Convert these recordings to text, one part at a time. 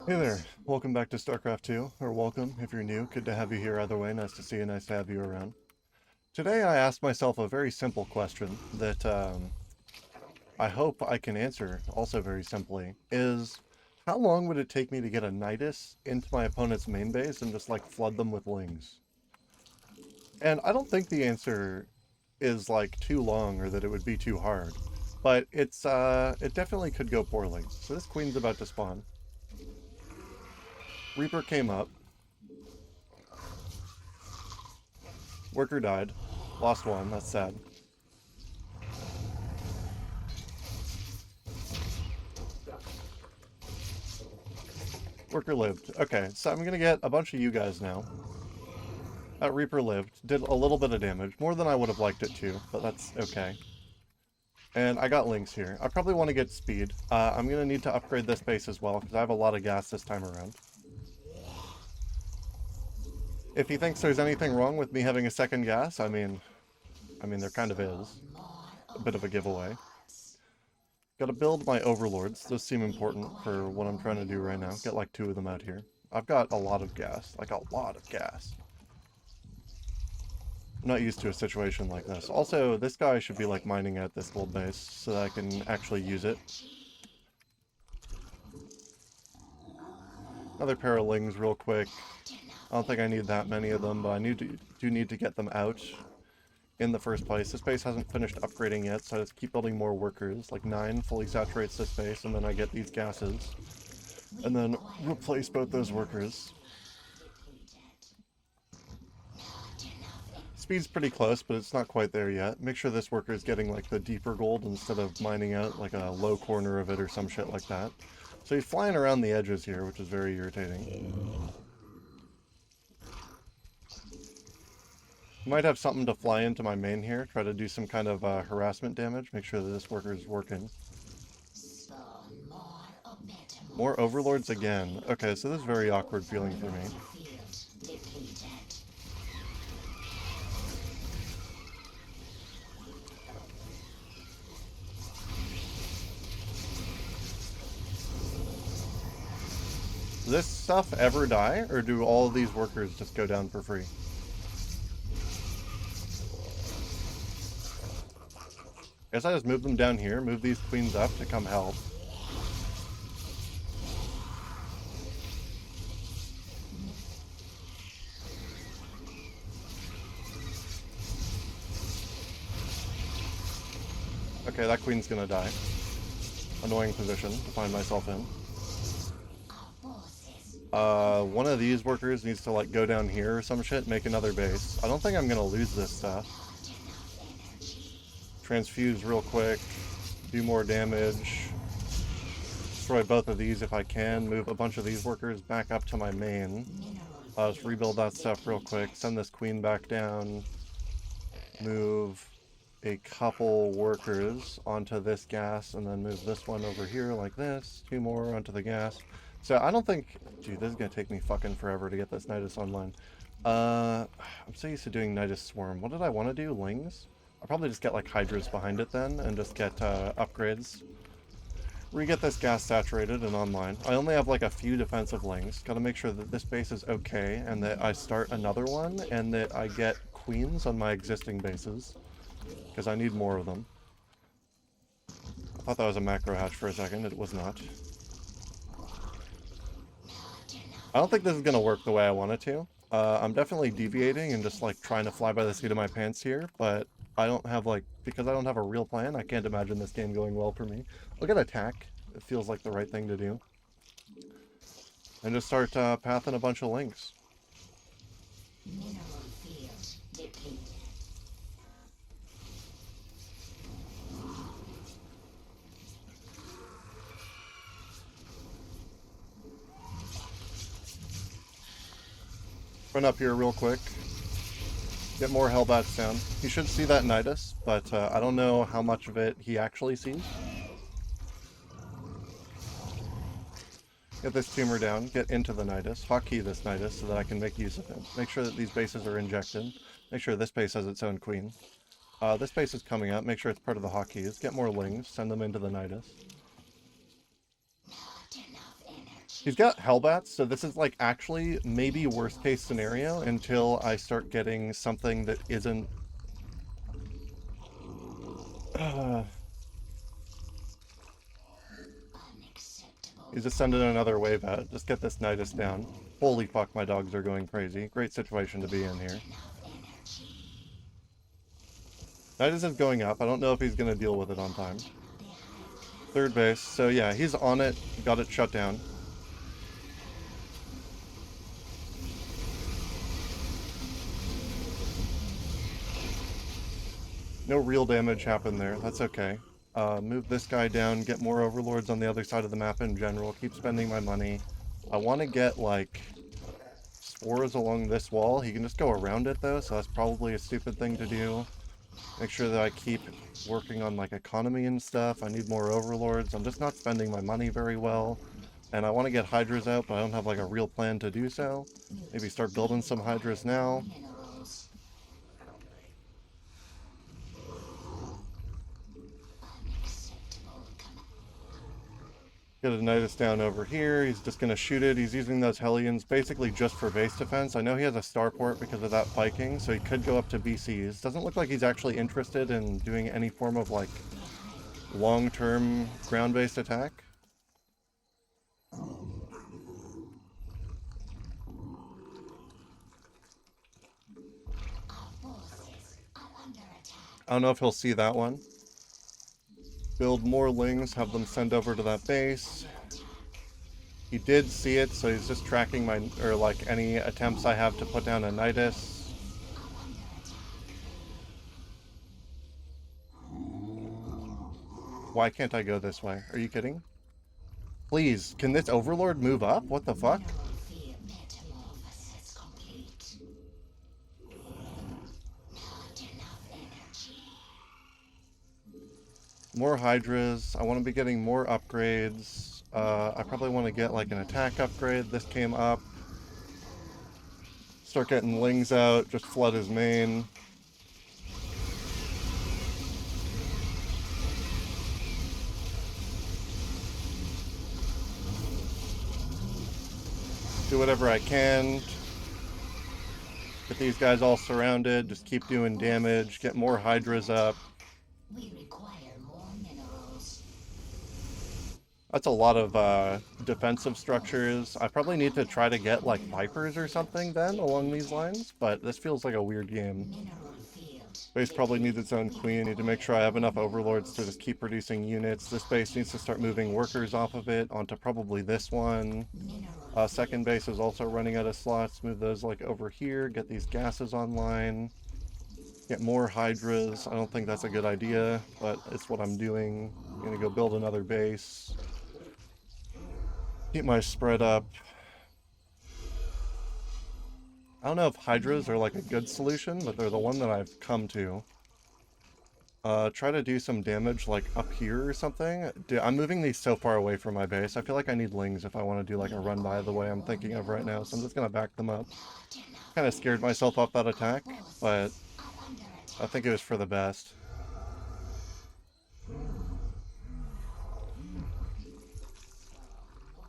Hey there, welcome back to StarCraft 2, or welcome if you're new. Good to have you here either way. Nice to see you, nice to have you around. Today I asked myself a very simple question that I hope I can answer also very simply, is how long would it take me to get a Nydus into my opponent's main base and just like flood them with Lings? And I don't think the answer is like too long or that it would be too hard, but it definitely could go poorly. So this queen's about to spawn. Reaper came up. Worker died. Lost one, that's sad. Worker lived. Okay, so I'm gonna get a bunch of you guys now. That Reaper lived. Did a little bit of damage. More than I would have liked it to, but that's okay. And I got Lings here. I probably want to get speed. I'm gonna need to upgrade this base as well, because I have a lot of gas this time around. If he thinks there's anything wrong with me having a second gas, I mean there kind of is. A bit of a giveaway. Gotta build my overlords. Those seem important for what I'm trying to do right now. Get like 2 of them out here. I've got a lot of gas. Like a lot of gas. I'm not used to a situation like this. Also, this guy should be like mining out this gold base so that I can actually use it. Another pair of Lings real quick. I don't think I need that many of them, but I do need to get them out in the first place. This base hasn't finished upgrading yet, so I just keep building more workers. Like 9 fully saturates this base, and then I get these gases. And then replace both those workers. Speed's pretty close, but it's not quite there yet. Make sure this worker is getting like the deeper gold instead of mining out like a low corner of it or some shit like that. So he's flying around the edges here, which is very irritating. Might have something to fly into my main here, try to do some kind of harassment damage, make sure that this worker is working. More overlords again. Okay, so this is very awkward feeling for me. Does this stuff ever die, or do all of these workers just go down for free? Guess I just move them down here, move these queens up to come help. Okay, that queen's gonna die. Annoying position to find myself in. One of these workers needs to like go down here or some shit, make another base. I don't think I'm gonna lose this stuff. Transfuse real quick, do more damage. Destroy both of these if I can, move a bunch of these workers back up to my main. Just rebuild that stuff real quick, send this queen back down, move a couple workers onto this gas, and then move this one over here like this, 2 more onto the gas. So I don't think, dude, this is gonna take me fucking forever to get this Nydus online. I'm so used to doing Nydus Swarm. What did I want to do? Lings? I'll probably just get like hydras behind it then, and just get upgrades. Re-get this gas saturated and online. I only have like a few defensive Lings. Gotta make sure that this base is okay, and that I start another one, and that I get queens on my existing bases. Because I need more of them. I thought that was a macro hatch for a second, it was not. I don't think this is going to work the way I want it to. I'm definitely deviating and just like trying to fly by the seat of my pants here, but I don't have like, because I don't have a real plan, I can't imagine this game going well for me. I'll get attack. It feels like the right thing to do. And just start pathing a bunch of Lings. Run up here real quick. Get more Hellbats down. He should see that Nydus, but I don't know how much of it he actually sees. Get this tumor down, get into the Nydus, hotkey this Nydus so that I can make use of it. Make sure that these bases are injected. Make sure this base has its own queen. This base is coming up, make sure it's part of the hotkeys. Get more Lings, send them into the Nydus. He's got Hellbats, so this is like actually maybe worst case scenario until I start getting something that isn't... He's just sending another wave out. Just get this Nydus down. Holy fuck, my dogs are going crazy. Great situation to be in here. Nydus is going up. I don't know if he's going to deal with it on time. Third base. So yeah, he's on it. Got it shut down. No real damage happened there. That's okay. Move this guy down, get more overlords on the other side of the map in general, keep spending my money. I want to get, like, spores along this wall. He can just go around it, though, so that's probably a stupid thing to do. Make sure that I keep working on, like, economy and stuff. I need more overlords. I'm just not spending my money very well. And I want to get hydras out, but I don't have, like, a real plan to do so. Maybe start building some hydras now. Get a Nydus down over here. He's just going to shoot it. He's using those Hellions basically just for base defense. I know he has a starport because of that Viking, so he could go up to BCs. Doesn't look like he's actually interested in doing any form of, like, long-term ground-based attack. I don't know if he'll see that one. Build more Lings, have them send over to that base. He did see it, so he's just tracking my, or like any attempts I have to put down a Nydus. Why can't I go this way? Are you kidding? Please, can this Overlord move up? What the fuck? More hydras. I want to be getting more upgrades. I probably want to get like an attack upgrade. This came up. Start getting Lings out. Just flood his main. Do whatever I can. Get these guys all surrounded. Just keep doing damage. Get more hydras up. We require more minerals. That's a lot of defensive structures. I probably need to try to get like Vipers or something then along these lines, but this feels like a weird game. Base probably needs its own queen. Need to make sure I have enough overlords to just keep producing units. This base needs to start moving workers off of it onto probably this one. Second base is also running out of slots. Move those like over here. Get these gases online. Get more hydras. I don't think that's a good idea, but it's what I'm doing. I'm gonna go build another base. Keep my spread up. I don't know if hydras are like a good solution, but they're the one that I've come to. Try to do some damage like up here or something. Dude, I'm moving these so far away from my base. I feel like I need Lings if I want to do like a run by the way I'm thinking of right now, so I'm just gonna back them up. Kind of scared myself off that attack, but I think it was for the best.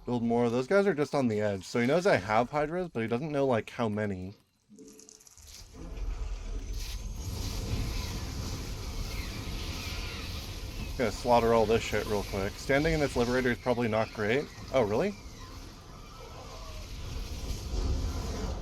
Build more. Those guys are just on the edge, so he knows I have hydras, but he doesn't know like how many. Gonna slaughter all this shit real quick. Standing in this Liberator is probably not great. Oh, really?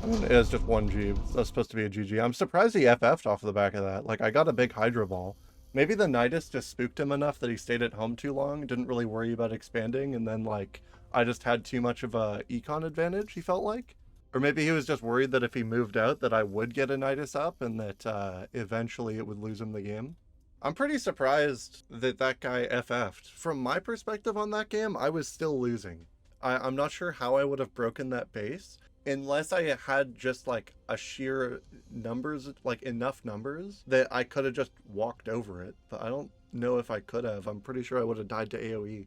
I mean, it is just one G. That's supposed to be a GG. I'm surprised he FF'd off the back of that. Like, I got a big Hydra ball. Maybe the Nydus just spooked him enough that he stayed at home too long, didn't really worry about expanding, and then, like, I just had too much of a econ advantage, he felt like? Or maybe he was just worried that if he moved out that I would get a Nydus up and that eventually it would lose him the game. I'm pretty surprised that that guy FF'd. From my perspective on that game, I was still losing. I'm not sure how I would have broken that base unless I had just like a sheer numbers, like enough numbers that I could have just walked over it. But I don't know if I could have. I'm pretty sure I would have died to AoE.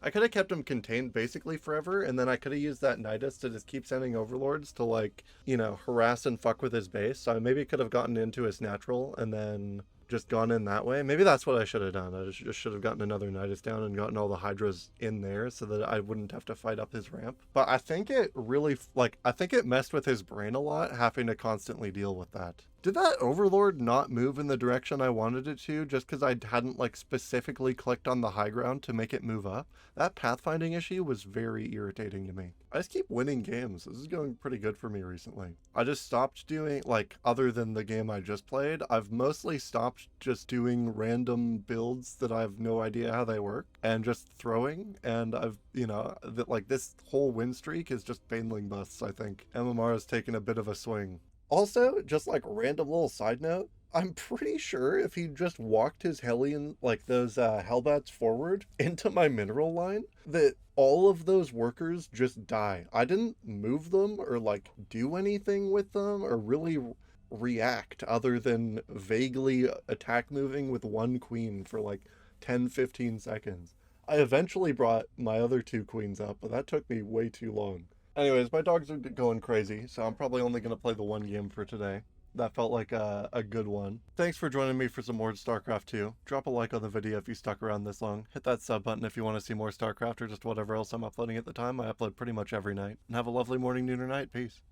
I could have kept him contained basically forever, and then I could have used that Nydus to just keep sending overlords to, like, you know, harass and fuck with his base. So I maybe could have gotten into his natural and then just gone in that way. Maybe that's what I should have done. I just should have gotten another Nydus down and gotten all the hydras in there so that I wouldn't have to fight up his ramp. But I think it really, like, I think it messed with his brain a lot, having to constantly deal with that. Did that Overlord not move in the direction I wanted it to just because I hadn't, like, specifically clicked on the high ground to make it move up? That pathfinding issue was very irritating to me. I just keep winning games. This is going pretty good for me recently. I just stopped doing, like, other than the game I just played, I've mostly stopped just doing random builds that I have no idea how they work and just throwing. And I've, you know, that like this whole win streak is just Baneling busts, I think. MMR has taken a bit of a swing. Also, just like random little side note, I'm pretty sure if he just walked his Hellion, like those Hellbats forward into my mineral line, that all of those workers just die. I didn't move them or like do anything with them or really react other than vaguely attack moving with one queen for like 10-15 seconds. I eventually brought my other two queens up, but that took me way too long. Anyways, my dogs are going crazy, so I'm probably only going to play the one game for today. That felt like a good one. Thanks for joining me for some more StarCraft 2. Drop a like on the video if you stuck around this long. Hit that sub button if you want to see more StarCraft or just whatever else I'm uploading at the time. I upload pretty much every night. And have a lovely morning, noon, or night. Peace.